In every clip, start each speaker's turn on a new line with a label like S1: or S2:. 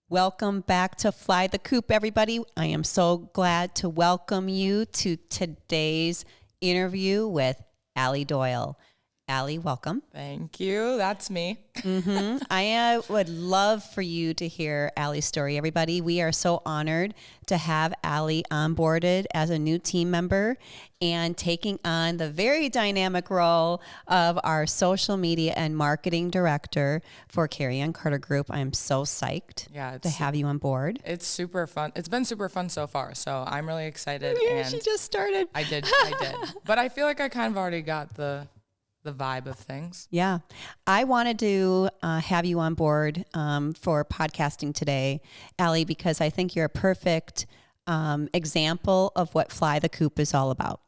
S1: Welcome back to Fly the Coop, everybody. I am so glad to welcome you to today's interview with Allye Doyle. Allye, welcome.
S2: Thank you. That's me.
S1: I would love for you to hear Allie's story, everybody. We are so honored to have Allye onboarded as a new team member and taking on the very dynamic role of our social media and marketing director for Cari and Carter Group. I'm so psyched to have you on board.
S2: It's super fun. It's been super fun so far, so I'm really excited.
S1: Yeah,
S2: and
S1: she just started.
S2: I did. But I feel like I kind of already got the vibe of things.
S1: Yeah. I wanted to have you on board for podcasting today, Allye, because I think you're a perfect example of what Fly the Coop is all about.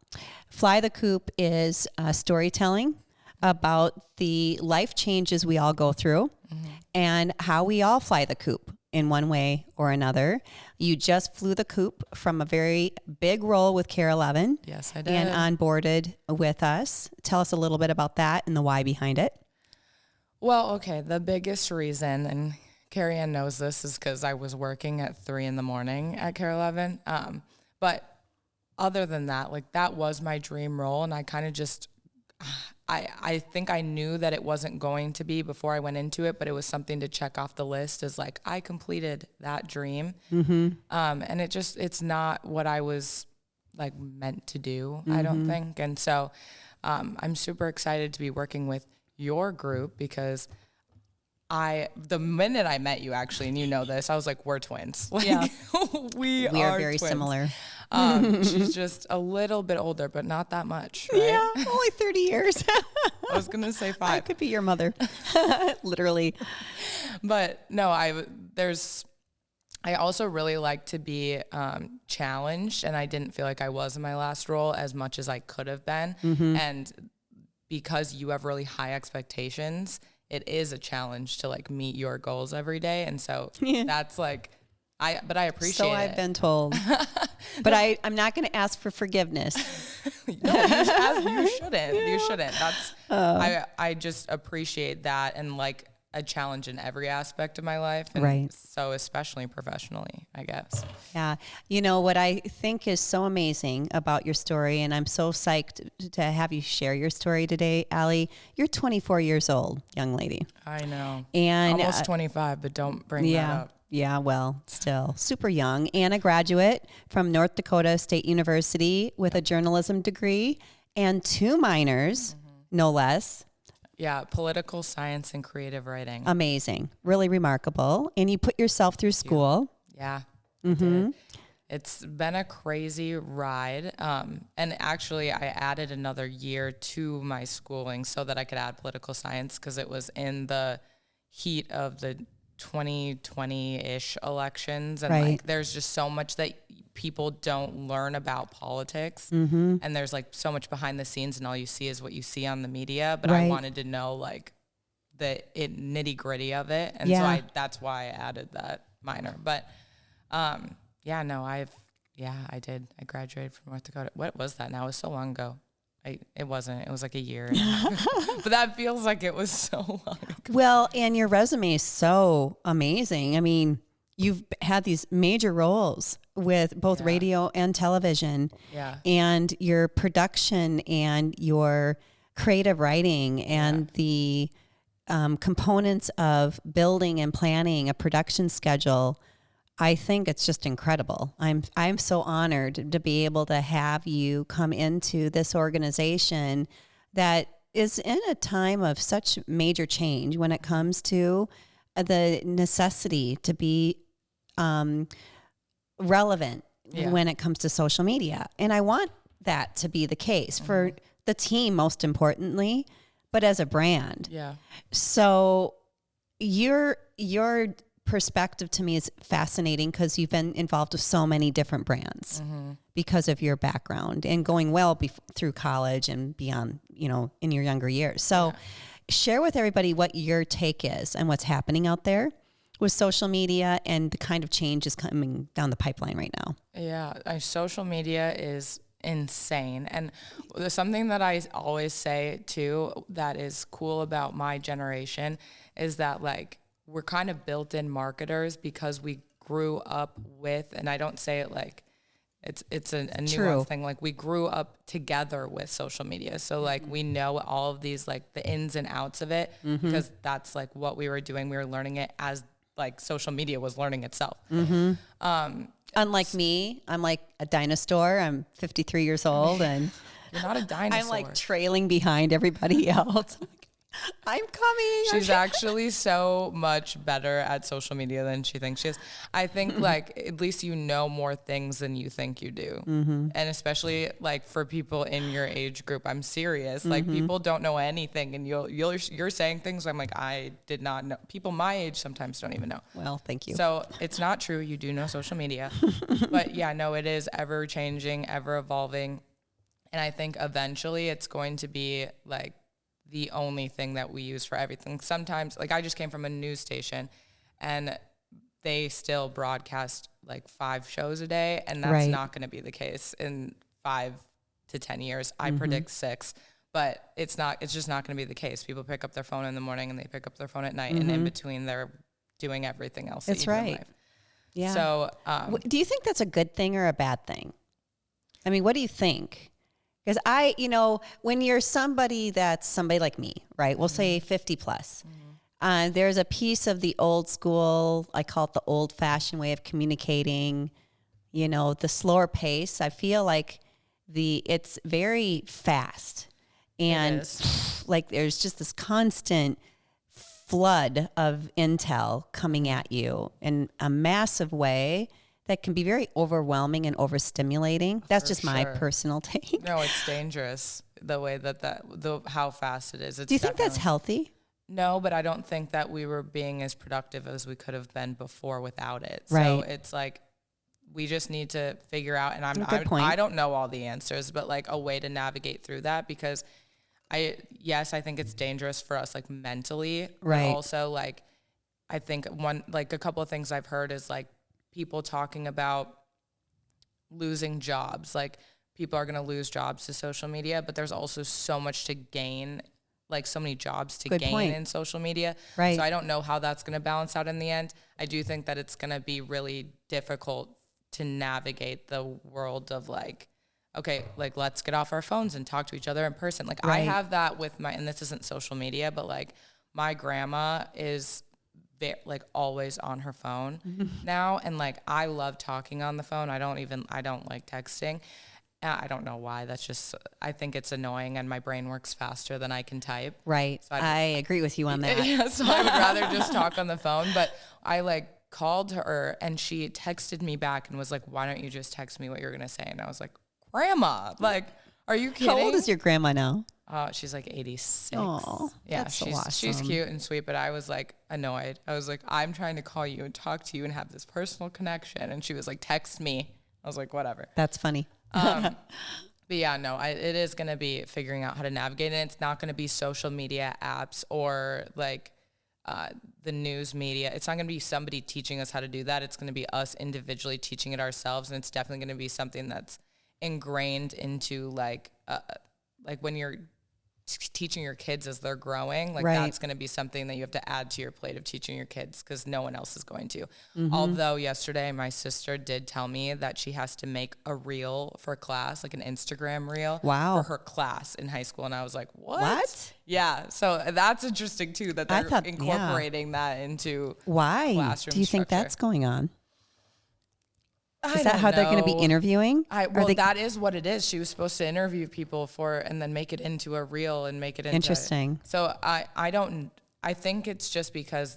S1: Fly the Coop is storytelling about the life changes we all go through and how we all fly the coop in one way or another. You just flew the coop from a very big role with Care 11.
S2: Yes, I did.
S1: And onboarded with us. Tell us a little bit about that and the why behind it.
S2: Well, okay, the biggest reason, and Carrie Ann knows this, is because I was working at 3 a.m. at Care 11. But other than that, like that was my dream role, and I kind of just I think I knew that it wasn't going to be before I went into it, but it was something to check off the list as like, I completed that dream. And it's not what I was like meant to do, I don't think. And so I'm super excited to be working with your group because the minute I met you actually, and you know this, I was like, we're twins. Like,
S1: Yeah.
S2: we
S1: are very
S2: twins.
S1: similar.
S2: She's just a little bit older, but not that much, right?
S1: Yeah, only 30 years.
S2: I was going to say 5.
S1: I could be your mother, literally.
S2: But no, I also really like to be challenged, and I didn't feel like I was in my last role as much as I could have been. And because you have really high expectations, it is a challenge to like meet your goals every day. And so that's like, I appreciate it.
S1: So I've been told, but I'm not going to ask for forgiveness.
S2: No, you shouldn't. You shouldn't. That's, I just appreciate that and like a challenge in every aspect of my life. And
S1: right.
S2: So especially professionally, I guess.
S1: Yeah. You know, what I think is so amazing about your story, and I'm so psyched to have you share your story today, Allye, you're 24 years old, young lady.
S2: I know.
S1: And
S2: almost 25, but don't bring that up.
S1: Yeah, well, still super young, and a graduate from North Dakota State University with a journalism degree and 2 minors, no less.
S2: Yeah, political science and creative writing.
S1: Amazing. Really remarkable. And you put yourself through school.
S2: Yeah. It's been a crazy ride. And actually, I added another year to my schooling so that I could add political science because it was in the heat of the 2020-ish elections. And like, there's just so much that people don't learn about politics. And there's like so much behind the scenes and all you see is what you see on the media. But I wanted to know like the nitty gritty of it. And so that's why I added that minor. But I did. I graduated from North Dakota. What was that now? It was so long ago. It wasn't. It was like a year. But that feels like it was so long ago.
S1: Well, and your resume is so amazing. I mean, you've had these major roles with both radio and television. Yeah. And your production and your creative writing and the components of building and planning a production schedule. I think it's just incredible. I'm so honored to be able to have you come into this organization that is in a time of such major change when it comes to the necessity to be relevant when it comes to social media. And I want that to be the case for the team, most importantly, but as a brand. Yeah. So your perspective to me is fascinating because you've been involved with so many different brands because of your background and going through college and beyond, in your younger years. So share with everybody what your take is and what's happening out there with social media and the kind of change is coming down the pipeline right now.
S2: Yeah, social media is insane. And something that I always say too that is cool about my generation is that like we're kind of built-in marketers because we grew up with, and I don't say it like it's a nuanced thing. Like we grew up together with social media. So like we know all of these, like the ins and outs of it because that's like what we were doing. We were learning it as like social media was learning itself.
S1: Unlike me, I'm like a dinosaur. I'm 53 years old and
S2: you're not a dinosaur.
S1: I'm like trailing behind everybody else. I'm coming.
S2: She's actually so much better at social media than she thinks she is. I think like at least you know more things than you think you do. And especially like for people in your age group, I'm serious. Like people don't know anything and you're saying things I'm like, I did not know. People my age sometimes don't even know.
S1: Well, thank you.
S2: So it's not true. You do know social media. But yeah, no, it is ever changing, ever evolving. And I think eventually it's going to be like the only thing that we use for everything. Sometimes, like I just came from a news station and they still broadcast like 5 shows a day. And that's not going to be the case in 5 to 10 years. I predict 6, but it's just not going to be the case. People pick up their phone in the morning and they pick up their phone at night and in between they're doing everything else.
S1: That's right. In life. Yeah.
S2: So,
S1: do you think that's a good thing or a bad thing? I mean, what do you think? Because when you're somebody like me, right? We'll say 50 plus. There's a piece of the old school, I call it the old fashioned way of communicating, the slower pace. I feel like it's very fast. And like there's just this constant flood of intel coming at you in a massive way that can be very overwhelming and overstimulating. That's just my personal take.
S2: No, it's dangerous the way how fast it is.
S1: Do you think that's healthy?
S2: No, but I don't think that we were being as productive as we could have been before without it.
S1: Right.
S2: So it's like we just need to figure out, and I don't know all the answers, but like a way to navigate through that because I think it's dangerous for us like mentally.
S1: Right.
S2: But also like I think a couple of things I've heard is like people talking about losing jobs. Like people are going to lose jobs to social media, but there's also so much to gain, like so many jobs to gain in social media.
S1: Right.
S2: So I don't know how that's going to balance out in the end. I do think that it's going to be really difficult to navigate the world of like, okay, like let's get off our phones and talk to each other in person. Like I have that with and this isn't social media, but like my grandma is like always on her phone now. And like, I love talking on the phone. I don't like texting. I don't know why. That's just, I think it's annoying and my brain works faster than I can type.
S1: Right. So I agree with you on that.
S2: Yeah, so I would rather just talk on the phone, but I like called her and she texted me back and was like, why don't you just text me what you're going to say? And I was like, Grandma, like, are you kidding?
S1: How old is your grandma now?
S2: She's like 86.
S1: Oh,
S2: yeah,
S1: that's so awesome.
S2: She's cute and sweet, but I was like annoyed. I was like, I'm trying to call you and talk to you and have this personal connection. And she was like, text me. I was like, whatever.
S1: That's funny.
S2: But yeah, no, it is going to be figuring out how to navigate it. And it's not going to be social media apps or like the news media. It's not going to be somebody teaching us how to do that. It's going to be us individually teaching it ourselves. And it's definitely going to be something that's ingrained into like when you're teaching your kids as they're growing, like that's going to be something that you have to add to your plate of teaching your kids because no one else is going to. Although yesterday my sister did tell me that she has to make a reel for class, like an Instagram reel for her class in high school. And I was like, what? Yeah. So that's interesting too, that they're incorporating that into classroom
S1: do you think
S2: structure.
S1: That's going on? Is that how they're going to be interviewing?
S2: That is what it is. She was supposed to interview people and then make it into a reel and make it into.
S1: Interesting.
S2: So I think it's just because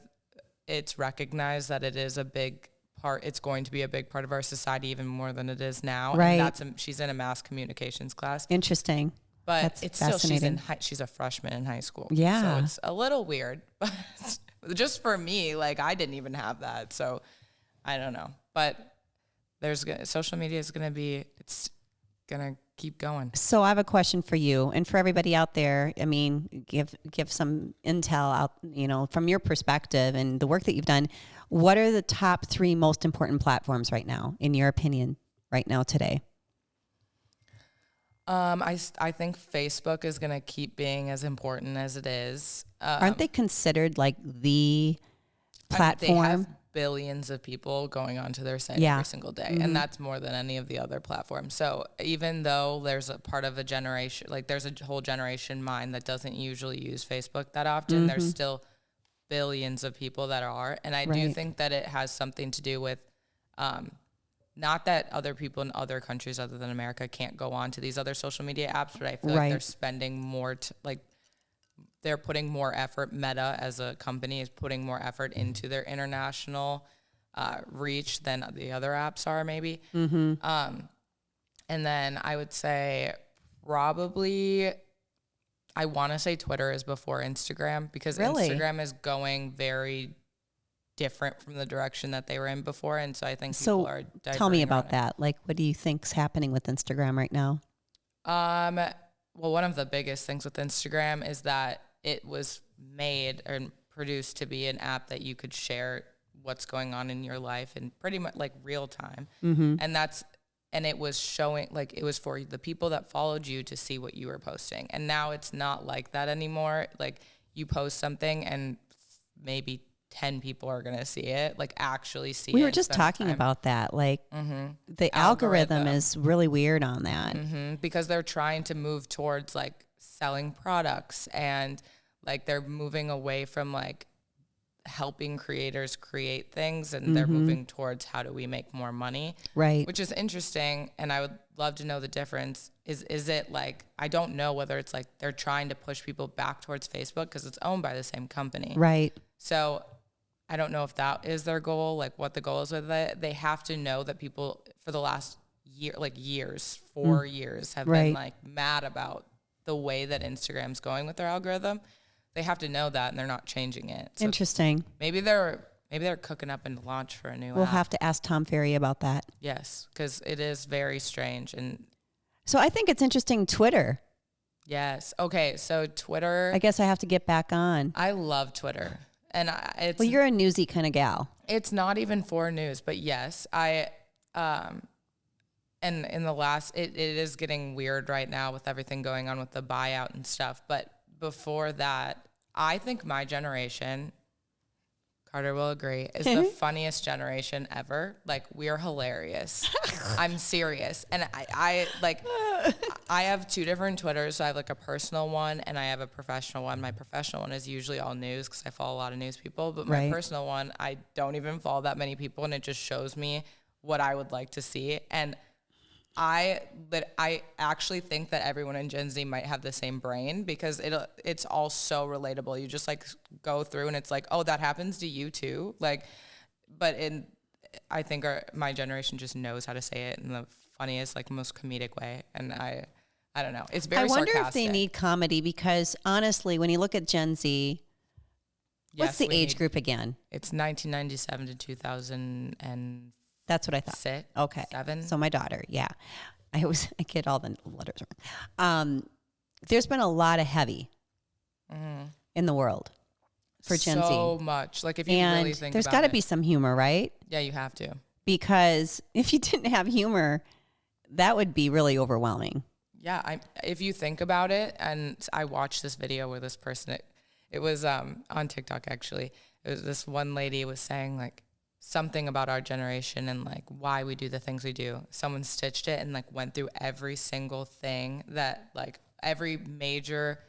S2: it's recognized that it is a big part. It's going to be a big part of our society even more than it is now.
S1: Right.
S2: And she's in a mass communications class.
S1: Interesting.
S2: But
S1: that's
S2: it's
S1: fascinating.
S2: She's a freshman in high school.
S1: Yeah.
S2: So it's a little weird, but just for me, like I didn't even have that. So I don't know, but social media is going to keep going.
S1: So I have a question for you and for everybody out there. I mean, give some intel out, from your perspective and the work that you've done. What are the top 3 most important platforms right now, in your opinion, right now today?
S2: I think Facebook is going to keep being as important as it is.
S1: Aren't they considered like the platform.
S2: They have billions of people going onto their site every single day. And that's more than any of the other platforms. So even though there's a part of a generation, like there's a whole generation mine that doesn't usually use Facebook that often, there's still billions of people that are. And I do think that it has something to do with, not that other people in other countries other than America can't go on to these other social media apps, but I feel like they're spending more, they're putting more effort. Meta as a company is putting more effort into their international reach than the other apps are, maybe. And then I would say probably, I want to say Twitter is before Instagram, because Instagram is going very different from the direction that they were in before. And so I think people are
S1: tell me about that. Like, what do you think's happening with Instagram right now?
S2: Well, one of the biggest things with Instagram is that it was made and produced to be an app that you could share what's going on in your life in pretty much like real time. And it was showing, like, it was for the people that followed you to see what you were posting. And now it's not like that anymore. Like, you post something and maybe 10 people are going to see it, like actually see it.
S1: We were just talking about that. Like, the algorithm is really weird on that.
S2: Because they're trying to move towards like selling products, and like they're moving away from like helping creators create things, and they're moving towards how do we make more money, which is interesting. And I would love to know the difference. Is it like, I don't know whether it's like they're trying to push people back towards Facebook because it's owned by the same company, so I don't know if that is their goal, like what the goal is with it. They have to know that people for the last year, like years, 4 years, have been like mad about the way that Instagram's going with their algorithm. They have to know that, and they're not changing it. So
S1: interesting.
S2: Maybe they're cooking up into launch for a new app.
S1: We'll have to ask Tom Ferry about that.
S2: Yes, because it is very strange. And
S1: so I think it's interesting, Twitter.
S2: Yes. Okay, so Twitter.
S1: I guess I have to get back on.
S2: I love Twitter. And it's,
S1: well, you're a newsy kind of gal.
S2: It's not even for news, but yes, and in the last, it is getting weird right now with everything going on with the buyout and stuff. But before that, I think my generation, Carter will agree, is the funniest generation ever. Like, we are hilarious. I'm serious. And I have two different Twitters. So I have like a personal one and I have a professional one. My professional one is usually all news because I follow a lot of news people. But my personal one, I don't even follow that many people, and it just shows me what I would like to see. And I actually think that everyone in Gen Z might have the same brain, because it's all so relatable. You just like go through and it's like, oh, that happens to you too. Like, but I think my generation just knows how to say it in the funniest, like most comedic way. And I don't know. It's very sarcastic.
S1: I wonder if they need comedy, because honestly, when you look at Gen Z, what's the age group again?
S2: It's 1997 to 2000 and.
S1: That's what I thought.
S2: 6,
S1: okay.
S2: 7.
S1: So my daughter, I get all the letters wrong. There's been a lot of heavy in the world for Gen Z.
S2: So much. Like, if you really think
S1: there's
S2: about
S1: got to be some humor, right?
S2: Yeah, you have to.
S1: Because if you didn't have humor, that would be really overwhelming.
S2: Yeah, if you think about it, and I watched this video where this person, it was on TikTok actually. It was this one lady was saying like, something about our generation and like why we do the things we do. Someone stitched it and like went through every single thing that, like, every major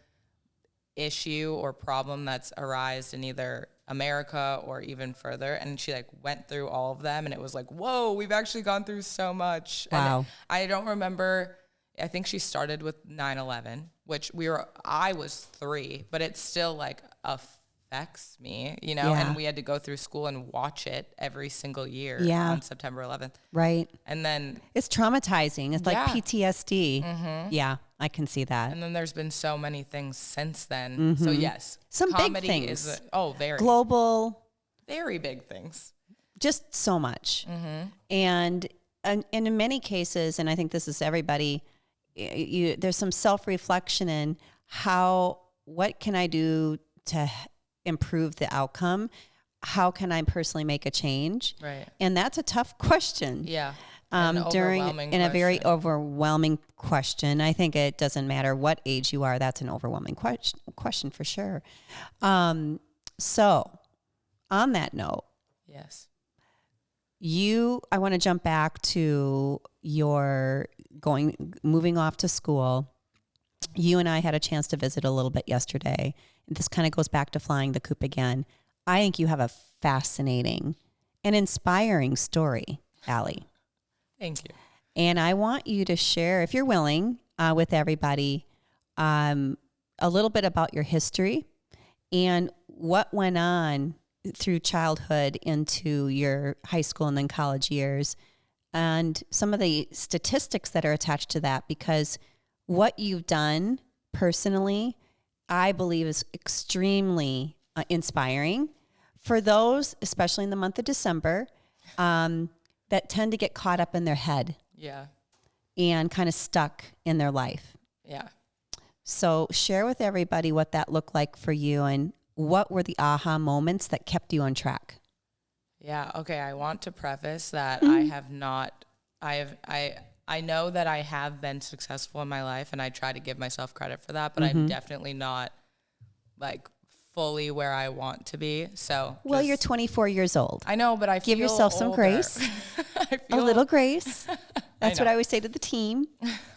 S2: issue or problem that's arisen in either America or even further. And she like went through all of them, and it was like, whoa, we've actually gone through so much.
S1: Wow.
S2: And I don't remember, I think she started with 9/11, which I was 3, but it's still like affects me, you know, and we had to go through school and watch it every single year on September 11th.
S1: Right.
S2: And then
S1: it's traumatizing. It's like PTSD. Yeah, I can see that.
S2: And then there's been so many things since then. So yes,
S1: some
S2: comedy
S1: big things.
S2: is very
S1: global,
S2: very big things.
S1: Just so much. And in many cases, and I think this is everybody, there's some self-reflection in what can I do to improve the outcome? How can I personally make a change?
S2: Right.
S1: And that's a tough question.
S2: Yeah.
S1: A very overwhelming question. I think it doesn't matter what age you are. That's an overwhelming question for sure. So on that note,
S2: yes,
S1: I want to jump back to your moving off to school. You and I had a chance to visit a little bit yesterday. This kind of goes back to flying the Coop again. I think you have a fascinating and inspiring story, Allye.
S2: Thank you.
S1: And I want you to share, if you're willing, with everybody, a little bit about your history and what went on through childhood into your high school and then college years, and some of the statistics that are attached to that, because what you've done personally, I believe, is extremely inspiring for those, especially in the month of December, that tend to get caught up in their head.
S2: Yeah.
S1: And kind of stuck in their life.
S2: Yeah.
S1: So share with everybody what that looked like for you and what were the aha moments that kept you on track.
S2: Yeah. Okay. I want to preface that
S1: Mm-hmm.
S2: I know that I have been successful in my life, and I try to give myself credit for that, but
S1: Mm-hmm.
S2: I'm definitely not like fully where I want to be. So,
S1: Well, you're 24 years old.
S2: I know, but I
S1: Give
S2: feel
S1: yourself some
S2: older.
S1: grace. A little grace. That's
S2: know.
S1: what I always say to the team.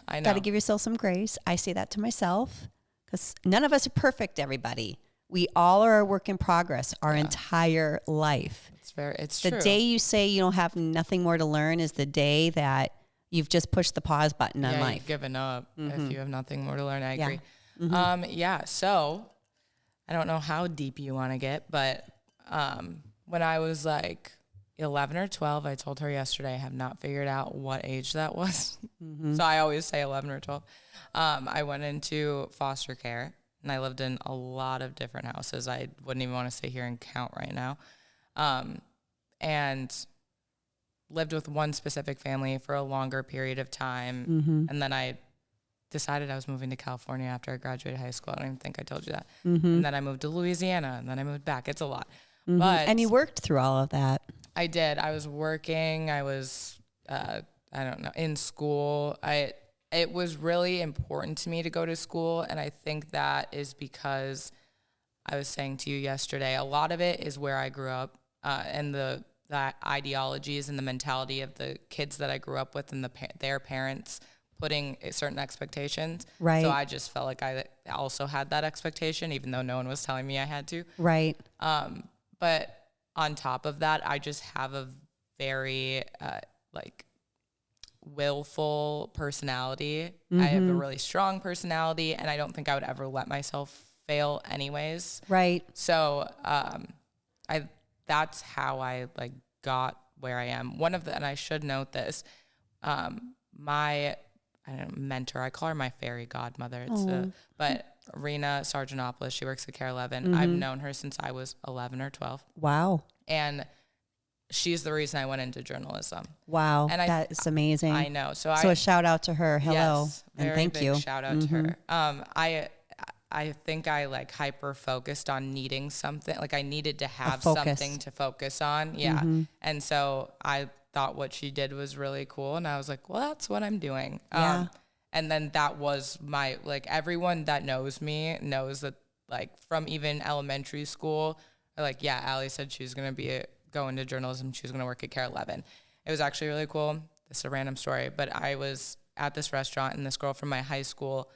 S2: I know.
S1: Got to give yourself some grace. I say that to myself because none of us are perfect, everybody. We all are a work in progress our entire life.
S2: It's
S1: the
S2: true.
S1: day you say you don't have nothing more to learn is the day that you've just pushed the pause button on life.
S2: You've given up
S1: Mm-hmm.
S2: if you have nothing more to learn. I agree.
S1: Mm-hmm.
S2: So I don't know how deep you want to get, but when I was like 11 or 12, I told her yesterday, I have not figured out what age that was.
S1: Mm-hmm.
S2: So I always say 11 or 12. I went into foster care, and I lived in a lot of different houses. I wouldn't even want to sit here and count right now. And lived with one specific family for a longer period of time.
S1: Mm-hmm.
S2: And then I decided I was moving to California after I graduated high school. I don't even think I told you that.
S1: Mm-hmm.
S2: And then I moved to Louisiana, and then I moved back. It's a lot.
S1: Mm-hmm.
S2: But
S1: and you worked through all of that.
S2: I did. I was working. I was, I don't know, in school. It was really important to me to go to school. And I think that is because I was saying to you yesterday, a lot of it is where I grew up, and the ideologies and the mentality of the kids that I grew up with and their parents putting certain expectations.
S1: Right.
S2: So I just felt like I also had that expectation, even though no one was telling me I had to.
S1: Right.
S2: But on top of that, I just have a very willful personality.
S1: Mm-hmm.
S2: I have a really strong personality, and I don't think I would ever let myself fail anyways.
S1: Right.
S2: So that's how I got where I am. And I should note this, my mentor, I call her my fairy godmother. But Rena Sargentopoulos, she works at Care 11.
S1: Mm-hmm.
S2: I've known her since I was 11 or 12.
S1: Wow.
S2: And she's the reason I went into journalism.
S1: Wow.
S2: And
S1: that is amazing.
S2: I know. So
S1: a shout out to her. Hello.
S2: Yes,
S1: and thank you.
S2: Shout out to her. I think I hyper focused on needing something. I needed to have something to focus on. Yeah.
S1: Mm-hmm.
S2: And so I thought what she did was really cool. And I was like, well, that's what I'm doing.
S1: Yeah.
S2: And then that was my, everyone that knows me knows that from even elementary school, Allye said she was going to go into journalism. She was going to work at Care 11. It was actually really cool. This is a random story, but I was at this restaurant, and this girl from my high school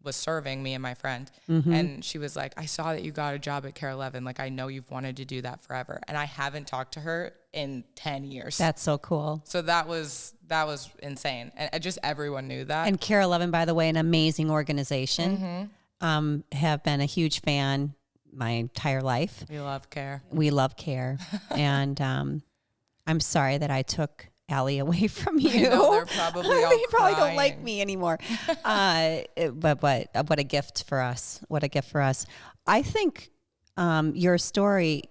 S2: was serving me and my friend. Mm-hmm. And she was like, I saw that you got a job at Care 11. I know you've wanted to do that forever. And I haven't talked to her in 10 years.
S1: That's so cool.
S2: So that was insane. And just everyone knew that.
S1: And Care 11, by the way, an amazing organization.
S2: Mm-hmm.
S1: Have been a huge fan my entire life.
S2: We love Care.
S1: And I'm sorry that I took Allye away from you.
S2: I know, they're probably all
S1: They probably
S2: crying.
S1: don't like me anymore. But what a gift for us. What a gift for us. I think your story,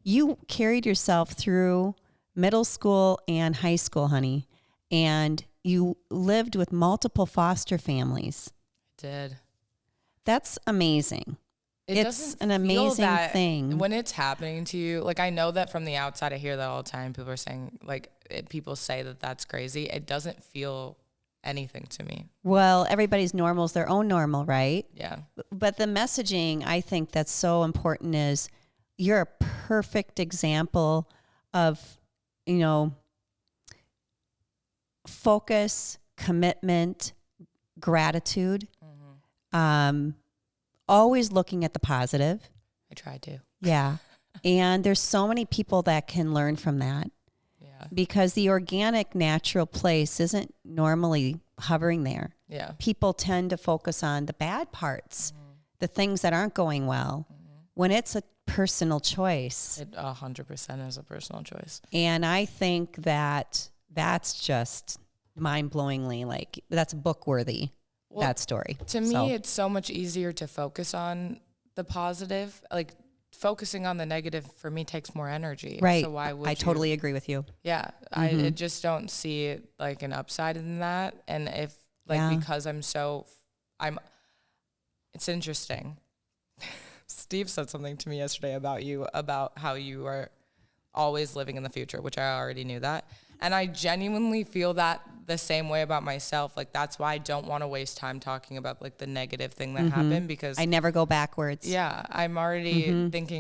S1: you carried yourself through middle school and high school, honey, and you lived with multiple foster families.
S2: I did.
S1: That's amazing. It's an amazing thing.
S2: When it's happening to you, I know that from the outside, I hear that all the time. People are saying, people say that that's crazy. It doesn't feel anything to me.
S1: Well, everybody's normal is their own normal, right?
S2: Yeah.
S1: But the messaging, I think that's so important is you're a perfect example of, focus, commitment, gratitude, always looking at the positive.
S2: I try to.
S1: Yeah. And there's so many people that can learn from that.
S2: Yeah.
S1: Because the organic, natural place isn't normally hovering there.
S2: Yeah.
S1: People tend to focus on the bad parts, the things that aren't going well, when it's a personal choice.
S2: It 100% is a personal choice.
S1: And I think that that's just mind-blowingly, like, that's book worthy, that story.
S2: To me, it's so much easier to focus on the positive. Like, focusing on the negative for me takes more energy.
S1: Right.
S2: So why would
S1: I totally agree with you.
S2: Yeah. I just don't see like an upside in that. And if because it's interesting. Steve said something to me yesterday about you, about how you are always living in the future, which I already knew that. And I genuinely feel that the same way about myself. Like, that's why I don't want to waste time talking about like the negative thing that happened, because
S1: I never go backwards.
S2: Yeah. I'm already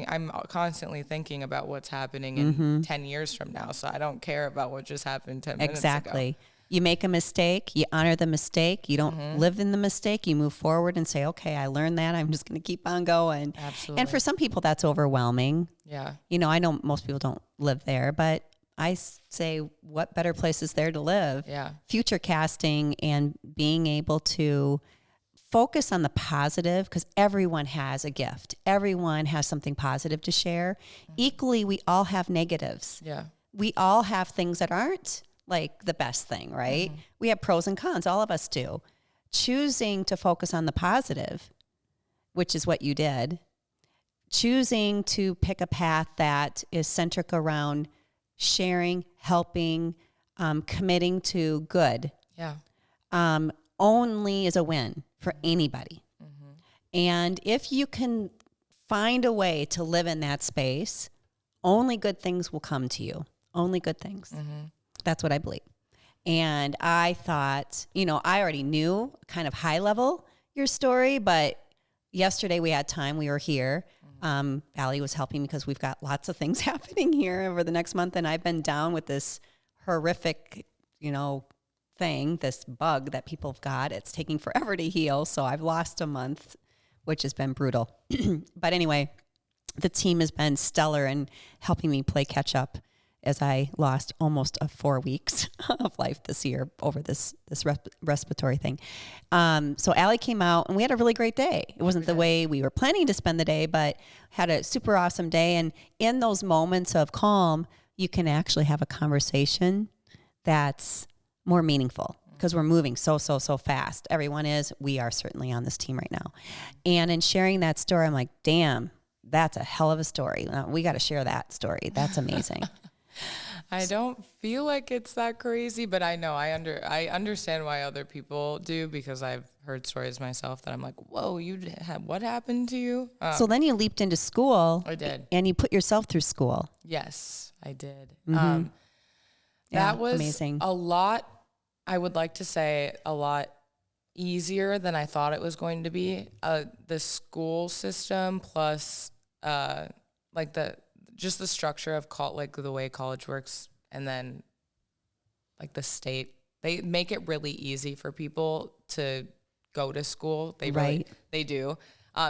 S2: I'm constantly thinking about what's happening in 10 years from now. So I don't care about what just happened 10 minutes ago.
S1: You make a mistake, you honor the mistake. You don't live in the mistake. You move forward and say, okay, I learned that. I'm just going to keep on going.
S2: Absolutely.
S1: And for some people, that's overwhelming.
S2: Yeah.
S1: I know most people don't live there, but I say, what better place is there to live?
S2: Yeah.
S1: Future casting and being able to focus on the positive, because everyone has a gift. Everyone has something positive to share. Equally, we all have negatives.
S2: Yeah.
S1: We all have things that aren't like the best thing, right? We have pros and cons. All of us do. Choosing to focus on the positive, which is what you did. Choosing to pick a path that is centric around sharing, helping, committing to good.
S2: Yeah.
S1: Only is a win for anybody. And if you can find a way to live in that space, only good things will come to you. Only good things. That's what I believe. And I thought, I already knew kind of high level your story, but yesterday we had time. We were here. Allye was helping because we've got lots of things happening here over the next month. And I've been down with this horrific, thing, this bug that people have got. It's taking forever to heal. So I've lost a month, which has been brutal. But anyway, the team has been stellar in helping me play catch up as I lost almost 4 weeks of life this year over this respiratory thing. So Allye came out and we had a really great day. It wasn't the way we were planning to spend the day, but had a super awesome day. And in those moments of calm, you can actually have a conversation that's more meaningful because we're moving so fast. Everyone is. We are certainly on this team right now. And in sharing that story, I'm like, damn, that's a hell of a story. We got to share that story. That's amazing.
S2: I don't feel like it's that crazy, but I know I understand why other people do, because I've heard stories myself that I'm like, whoa, what happened to you?
S1: So then you leaped into school.
S2: I did.
S1: And you put yourself through school.
S2: Yes, I did.
S1: That
S2: was
S1: amazing.
S2: A lot, I would like to say a lot easier than I thought it was going to be. The school system plus just the structure of the way college works, and then like the state, they make it really easy for people to go to school. They do.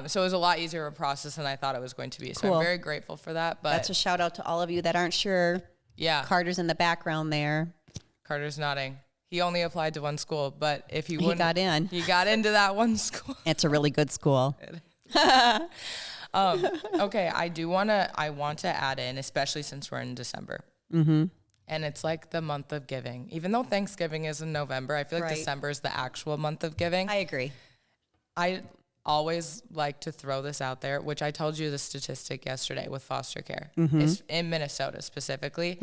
S2: So it was a lot easier of a process than I thought it was going to be. So I'm very grateful for that. But
S1: that's a shout out to all of you that aren't sure.
S2: Yeah.
S1: Carter's in the background there.
S2: Carter's nodding. He only applied to one school, but if he
S1: got in.
S2: He got into that one school.
S1: It's a really good school.
S2: Okay, I want to add in, especially since we're in December. And it's like the month of giving. Even though Thanksgiving is in November, I feel like December is the actual month of giving.
S1: I agree.
S2: I always like to throw this out there, which I told you the statistic yesterday with foster care. It's in Minnesota specifically.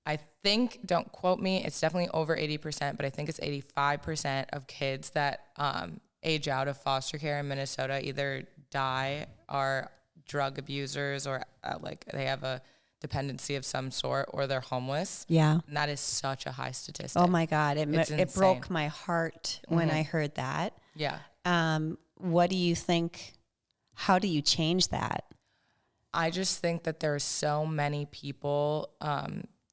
S2: I think, don't quote me, it's definitely over 80%, but I think it's 85% of kids that age out of foster care in Minnesota either die, are drug abusers, or they have a dependency of some sort, or they're homeless.
S1: Yeah.
S2: And that is such a high statistic.
S1: Oh my God. It broke my heart when I heard that.
S2: Yeah.
S1: What do you think? How do you change that?
S2: I just think that there are so many people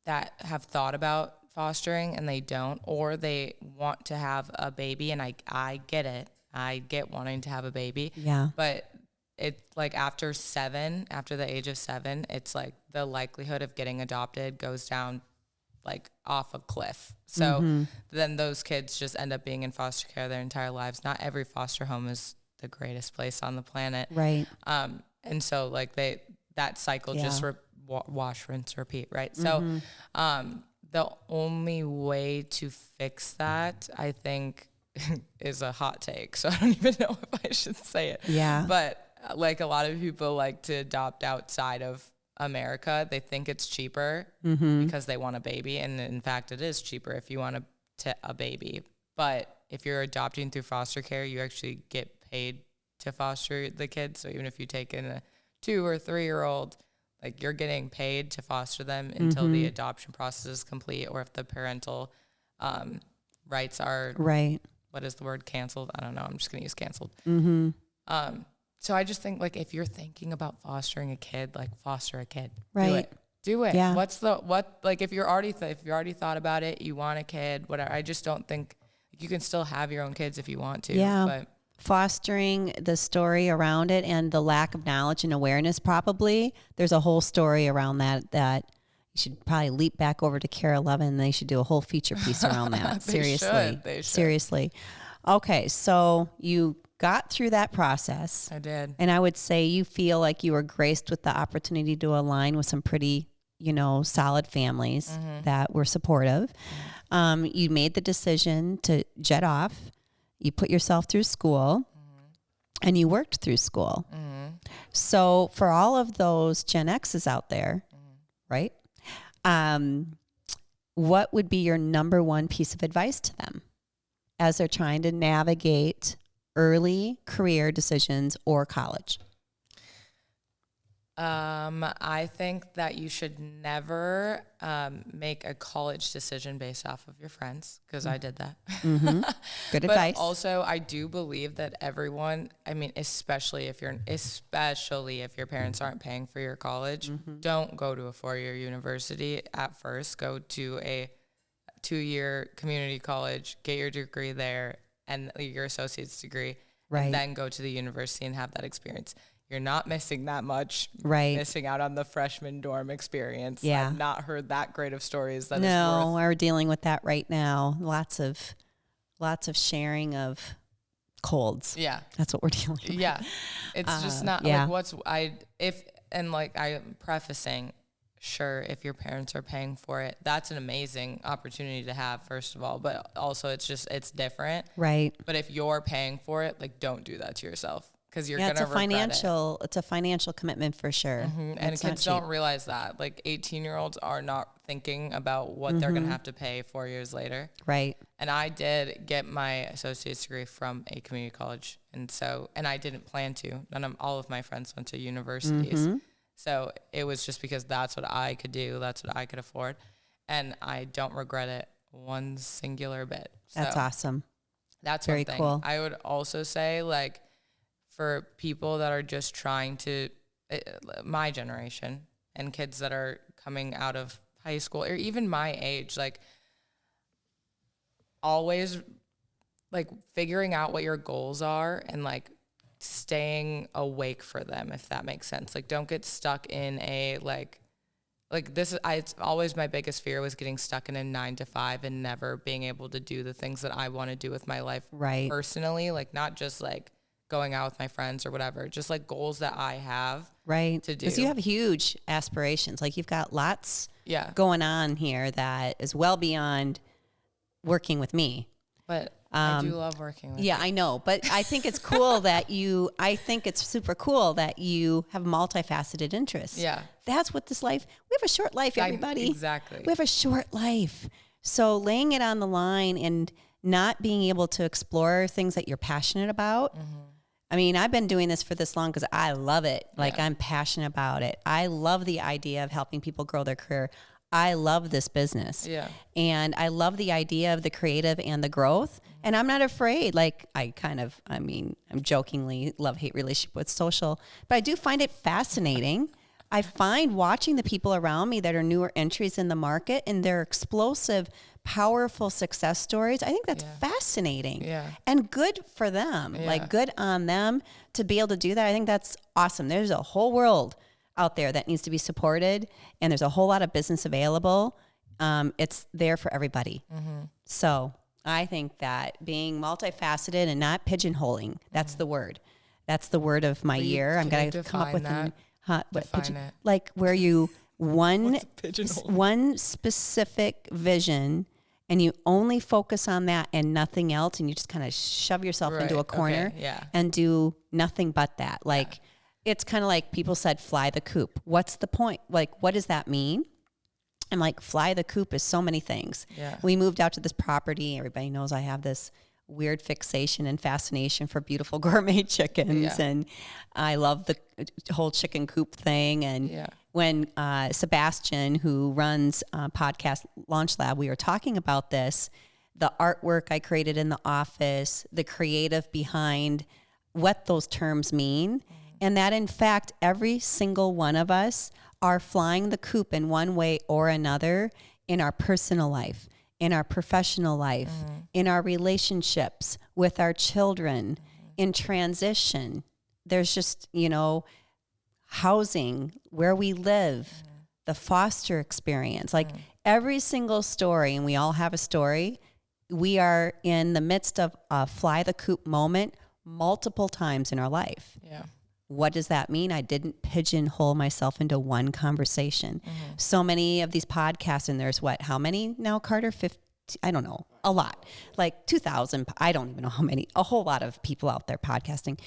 S2: that have thought about fostering and they don't, or they want to have a baby. And I get it. I get wanting to have a baby.
S1: Yeah.
S2: But it's like after the age of 7, it's like the likelihood of getting adopted goes down like off a cliff. So then those kids just end up being in foster care their entire lives. Not every foster home is the greatest place on the planet.
S1: Right.
S2: And so like that cycle just wash, rinse, repeat. Right. So, the only way to fix that, I think, is a hot take. So I don't even know if I should say it.
S1: Yeah.
S2: But like a lot of people like to adopt outside of America. They think it's cheaper because they want a baby. And in fact, it is cheaper if you want a baby. But if you're adopting through foster care, you actually get paid to foster the kids. So even if you take in a 2 or 3-year-old, like you're getting paid to foster them until the adoption process is complete, or if the parental rights are what is the word, canceled? I don't know. I'm just gonna use canceled. So I just think like if you're thinking about fostering a kid, like foster a kid.
S1: Right.
S2: Do it.
S1: Yeah.
S2: Like if you're already thought about it, you want a kid, whatever. I just don't think you can still have your own kids if you want to.
S1: Yeah.
S2: But
S1: fostering the story around it and the lack of knowledge and awareness, probably there's a whole story around that you should probably leap back over to Care 11. They should do a whole feature piece around that.
S2: They should.
S1: Seriously. Okay. So you got through that process.
S2: I did.
S1: And I would say you feel like you were graced with the opportunity to align with some pretty, solid families that were supportive. You made the decision to jet off. You put yourself through school and you worked through school. So for all of those Gen X's out there, right? What would be your number one piece of advice to them as they're trying to navigate early career decisions or college?
S2: I think that you should never make a college decision based off of your friends, because I did that.
S1: Good
S2: but
S1: advice.
S2: Also, I do believe that everyone, I mean, especially if your parents aren't paying for your college, don't go to a 4-year university at first. Go to a 2-year community college, get your degree there, and your associate's degree, and then go to the university and have that experience. You're not missing that much.
S1: Right.
S2: Missing out on the freshman dorm experience.
S1: Yeah.
S2: I've not heard that great of stories.
S1: No, we're dealing with that right now. Lots of sharing of colds.
S2: Yeah.
S1: That's what we're dealing with.
S2: Yeah. It's just not like I'm prefacing, sure, if your parents are paying for it, that's an amazing opportunity to have, first of all, but also it's different.
S1: Right.
S2: But if you're paying for it, like, don't do that to yourself. Because you're
S1: it's
S2: gonna regret it.
S1: It's a financial commitment for sure.
S2: And kids don't realize that. Like 18-year-olds are not thinking about what they're gonna have to pay 4 years later.
S1: Right.
S2: And I did get my associate's degree from a community college, and I didn't plan to. All of my friends went to universities, so it was just because that's what I could do, that's what I could afford, and I don't regret it one singular bit.
S1: That's awesome.
S2: That's
S1: very
S2: one thing.
S1: cool.
S2: I would also say, like, for people that are just trying to, my generation and kids that are coming out of high school or even my age, like, always like figuring out what your goals are and like staying awake for them, if that makes sense. Like, don't get stuck in a it's always my biggest fear was getting stuck in a 9-to-5 and never being able to do the things that I want to do with my life personally, like not just like going out with my friends or whatever, just like goals that I have to do.
S1: Because you have huge aspirations. Like, you've got lots going on here that is well beyond working with me.
S2: But I do love working with you.
S1: Yeah, I know. But I think it's cool I think it's super cool that you have multifaceted interests.
S2: Yeah.
S1: That's what this life, we have a short life, everybody.
S2: Exactly.
S1: We have a short life. So laying it on the line and not being able to explore things that you're passionate about. I mean, I've been doing this for this long because I love it. Like, I'm passionate about it. I love the idea of helping people grow their career. I love this business.
S2: Yeah.
S1: And I love the idea of the creative and the growth. And I'm not afraid. Like, I'm jokingly love-hate relationship with social, but I do find it fascinating. I find watching the people around me that are newer entries in the market and their explosive, powerful success stories, I think that's fascinating and good for them. Like good on them to be able to do that. I think that's awesome. There's a whole world out there that needs to be supported, and there's a whole lot of business available. It's there for everybody. So I think that being multifaceted and not pigeonholing, that's the word. That's the word of my year. I'm going to come up with like where you one specific vision and you only focus on that and nothing else, and you just kind of shove yourself into a corner and do nothing but that. Like it's kind of like people said, fly the coop. What's the point? Like, what does that mean? I'm like, fly the coop is so many things. We moved out to this property. Everybody knows I have this weird fixation and fascination for beautiful gourmet chickens. And I love the whole chicken coop thing. And when Sebastian, who runs Podcast Launch Lab, we were talking about this, the artwork I created in the office, the creative behind what those terms mean. And that in fact, every single one of us are flying the coop in one way or another in our personal life, in our professional life, in our relationships with our children, in transition. There's just, housing, where we live, the foster experience, like every single story, and we all have a story. We are in the midst of a fly the coop moment multiple times in our life. What does that mean? I didn't pigeonhole myself into one conversation. So many of these podcasts, and there's how many now, Carter? 50, I don't know, a lot, like 2,000. I don't even know how many, a whole lot of people out there podcasting.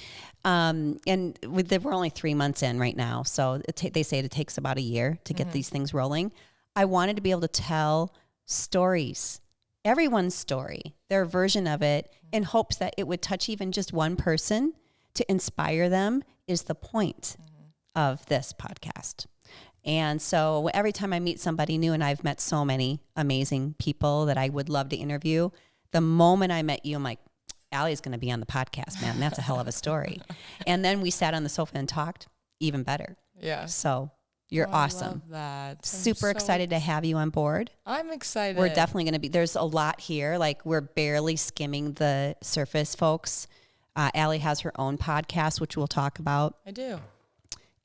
S1: And we're only 3 months in right now. So they say it takes about a year to get these things rolling. I wanted to be able to tell stories, everyone's story, their version of it, in hopes that it would touch even just one person to inspire them is the point of this podcast. And so every time I meet somebody new, and I've met so many amazing people that I would love to interview, the moment I met you, I'm like, Allie's going to be on the podcast, man. That's a hell of a story. And then we sat on the sofa and talked, even better. So you're awesome.
S2: I love that.
S1: Super excited to have you on board.
S2: I'm excited.
S1: We're definitely going to be, there's a lot here. Like we're barely skimming the surface, folks. Allye has her own podcast, which we'll talk about.
S2: I do.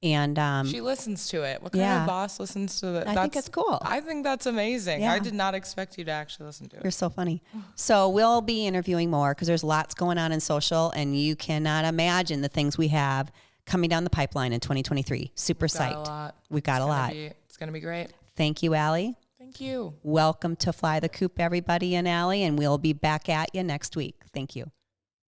S1: And
S2: she listens to it. What kind of boss listens to that?
S1: I think it's cool.
S2: I think that's amazing. I did not expect you to actually listen to it.
S1: You're so funny. So we'll be interviewing more because there's lots going on in social, and you cannot imagine the things we have coming down the pipeline in 2023. Super psyched. We've got a lot.
S2: It's going to be great.
S1: Thank you, Allye.
S2: Thank you.
S1: Welcome to Fly the Coop, everybody, and Allye, and we'll be back at you next week. Thank you.